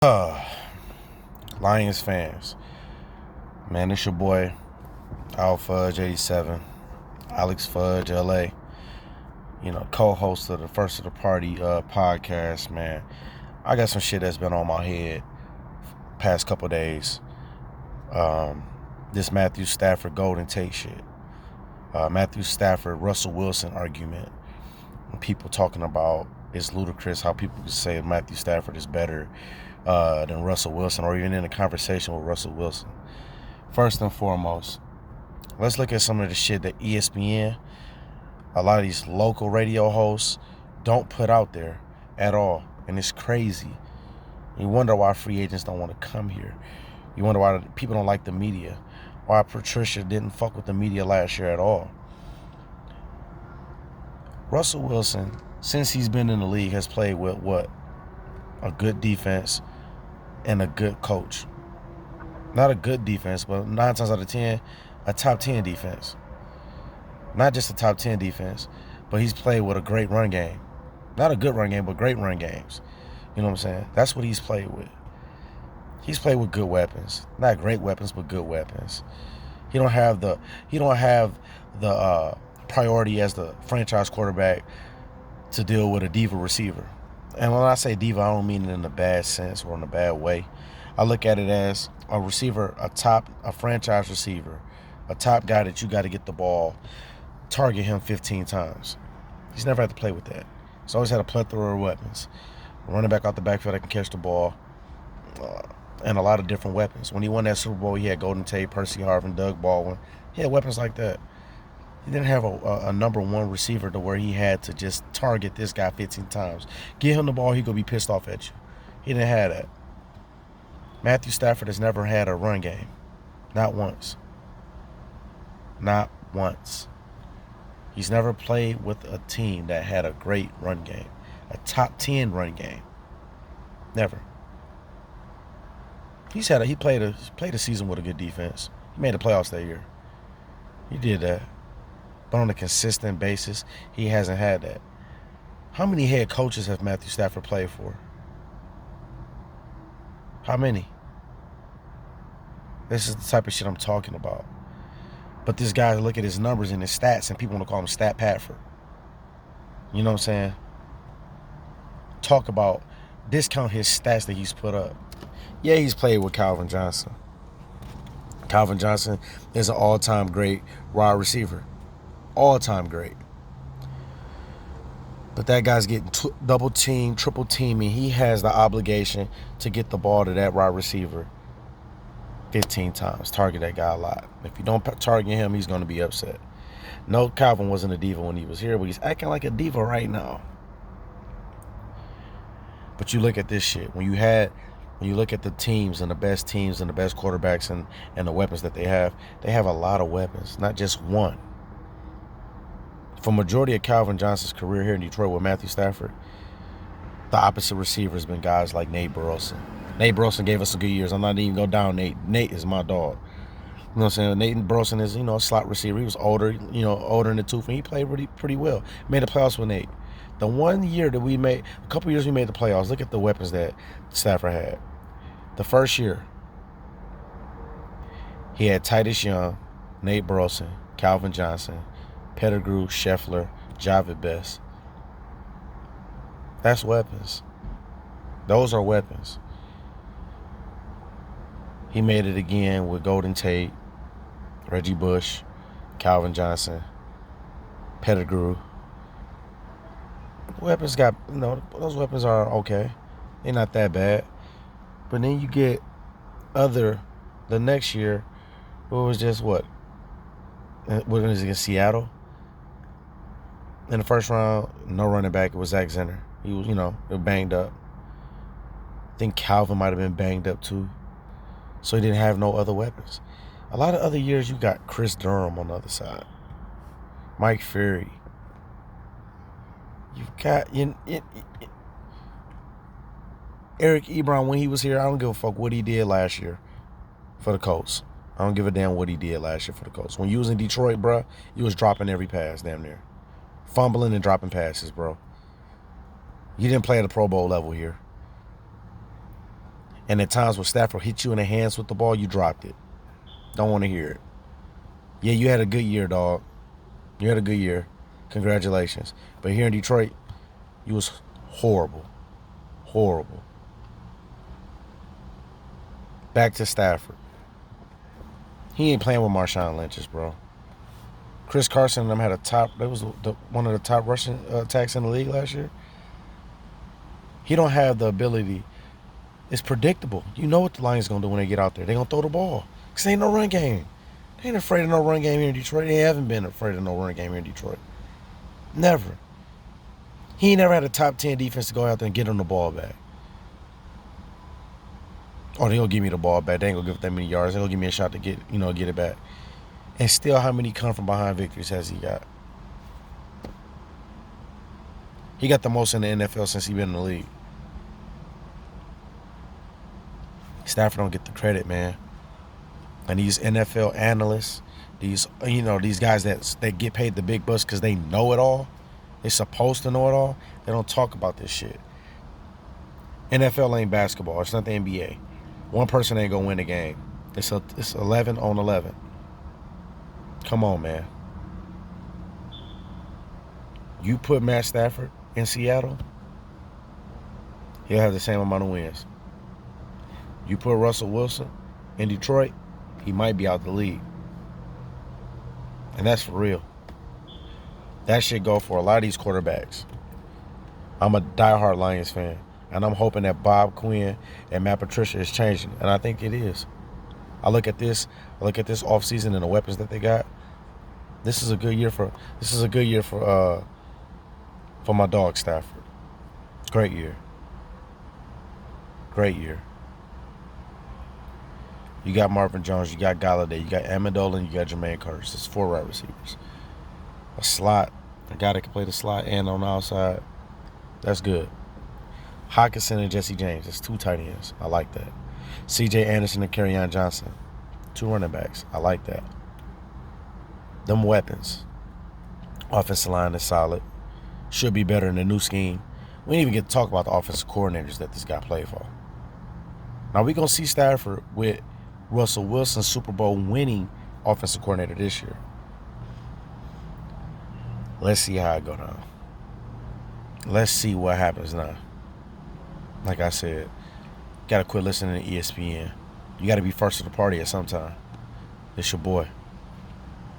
Uh, Lions fans, man, it's your boy Al Fudge 87, Alex Fudge LA. Co-host of the First of the Party podcast. Man, I got some shit that's been on my head past couple days. This Matthew Stafford Golden Tate shit. Matthew Stafford Russell Wilson argument. People talking about it's ludicrous how people can say Matthew Stafford is better than Russell Wilson, or even in a conversation with Russell Wilson. First and foremost, let's look at some of the shit that ESPN, a lot of these local radio hosts, don't put out there at all. And it's crazy. You wonder why free agents don't want to come here. You wonder why people don't like the media. Why Patricia didn't fuck with the media last year at all. Russell Wilson, since he's been in the league, has played with what? A good defense and a good coach. Not a good defense, but 9 times out of 10, a top 10 defense. Not just a top 10 defense, but he's played with a great run game. Not a good run game, but great run games. You know what I'm saying? That's what he's played with. He's played with good weapons. Not great weapons, but good weapons. He don't have the priority as the franchise quarterback to deal with a diva receiver. And when I say diva, I don't mean it in a bad sense or in a bad way. I look at it as a receiver, a franchise receiver, a top guy that you got to get the ball, target him 15 times. He's never had to play with that. He's always had a plethora of weapons. Running back out the backfield that can catch the ball, and a lot of different weapons. When he won that Super Bowl, he had Golden Tate, Percy Harvin, Doug Baldwin. He had weapons like that. He didn't have a number one receiver to where he had to just target this guy 15 times. Give him the ball, he gonna be pissed off at you. He didn't have that. Matthew Stafford has never had a run game. Not once. Not once. He's never played with a team that had a great run game. A top 10 run game. Never. He played a season with a good defense. He made the playoffs that year. He did that. But on a consistent basis, he hasn't had that. How many head coaches have Matthew Stafford played for? How many? This is the type of shit I'm talking about. But this guy, look at his numbers and his stats, and people want to call him Stat Patford. You know what I'm saying? Talk about, discount his stats that he's put up. Yeah, he's played with Calvin Johnson. Calvin Johnson is an all-time great wide receiver. All-time great. But that guy's getting double team, triple teaming. He has the obligation to get the ball to that wide receiver 15 times. Target that guy a lot. If you don't target him, he's going to be upset. No, Calvin wasn't a diva when he was here, but he's acting like a diva right now. But you look at this shit. When you look at the teams and the best quarterbacks and the weapons that they have a lot of weapons, not just one. For majority of Calvin Johnson's career here in Detroit with Matthew Stafford, the opposite receiver has been guys like Nate Burleson. Nate Burleson gave us some good years. I'm not even going down Nate. Nate is my dog. You know what I'm saying? Nate Burleson is, a slot receiver. He was older, older in the tooth, and he played pretty well. Made the playoffs with Nate. The one year that a couple years we made the playoffs, look at the weapons that Stafford had. The first year, he had Titus Young, Nate Burleson, Calvin Johnson, Pettigrew, Scheffler, Javid Best. That's weapons. Those are weapons. He made it again with Golden Tate, Reggie Bush, Calvin Johnson, Pettigrew. Weapons those weapons are okay. They're not that bad. But then you get the next year, it was just what? What was it against Seattle? In the first round, no running back. It was Zach Zenner. He was, banged up. I think Calvin might have been banged up too. So he didn't have no other weapons. A lot of other years, you got Chris Durham on the other side. Mike Fury. You've got Eric Ebron when he was here. I don't give a fuck what he did last year for the Colts. I don't give a damn what he did last year for the Colts. When you was in Detroit, bro, you was dropping every pass damn near. Fumbling and dropping passes, bro. You didn't play at the Pro Bowl level here. And at times when Stafford hit you in the hands with the ball, you dropped it. Don't want to hear it. Yeah, you had a good year, dog. You had a good year. Congratulations. But here in Detroit, you was horrible. Horrible. Back to Stafford. He ain't playing with Marshawn Lynch's, bro. Chris Carson and them had one of the top rushing attacks in the league last year. He don't have the ability. It's predictable. You know what the Lions going to do when they get out there. They're going to throw the ball. Because there ain't no run game. They ain't afraid of no run game here in Detroit. They haven't been afraid of no run game here in Detroit. Never. He ain't never had a top 10 defense to go out there and get him the ball back. Oh, they going to give me the ball back. They ain't going to give it that many yards. They going to give me a shot to get it back. And still, how many come from behind victories has he got? He got the most in the NFL since he been in the league. Stafford don't get the credit, man. And these NFL analysts, these guys that get paid the big bucks because they know it all, they're supposed to know it all, they don't talk about this shit. NFL ain't basketball. It's not the NBA. One person ain't going to win the game. It's 11 on 11. Come on, man. You put Matt Stafford in Seattle, he'll have the same amount of wins. You put Russell Wilson in Detroit, he might be out the league. And that's for real. That should go for a lot of these quarterbacks. I'm a diehard Lions fan, and I'm hoping that Bob Quinn and Matt Patricia is changing, and I think it is. I look at this offseason and the weapons that they got. This is a good year for my dog Stafford. Great year. Great year. You got Marvin Jones, you got Galladay, you got Amendola, and you got Jermaine Kearse. That's 4 wide receivers. A slot, a guy that can play the slot and on the outside. That's good. Hockenson and Jesse James. That's 2 tight ends. I like that. C.J. Anderson and Kerryon Johnson. 2 running backs. I like that. Them weapons. Offensive line is solid. Should be better in the new scheme. We didn't even get to talk about the offensive coordinators that this guy played for. Now we're going to see Stafford with Russell Wilson, Super Bowl winning offensive coordinator this year. Let's see how it go down. Let's see what happens now. Like I said, got to quit listening to ESPN. You got to be first to the party at some time. It's your boy.